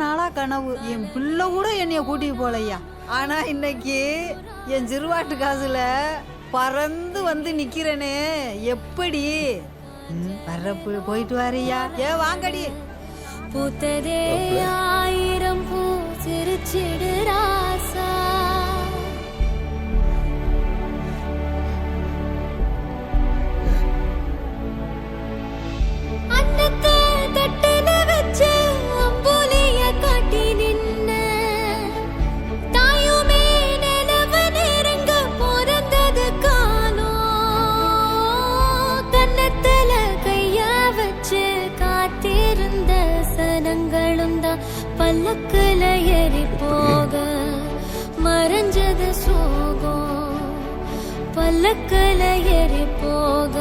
நாளா கனவு என் பிள்ளை கூட என்னைய கூட்டிட்டு போலையா. ஆனா இன்னைக்கு என் சிறுவாட்டு காசுல பறந்து வந்து நிக்கிறனே எப்படி. வர்றப்பு போயிட்டு வாரியா. வாங்கடி. பூத்ததே ஆயிரம் பூ சிரிச்சிடு ராசா, அன்னத்தை தட்டுல வச்சு அம்புலிய காட்டி நின்ன தாயுமே நிலவு நெருங்க பிறந்தது காலோ, கன்னத்துல கைய வச்சு காத்திருந்த சனங்களும் தான் பல்லக்குல ஏறி போக மறைஞ்சது சோகம், பல்லக்குல ஏறி போக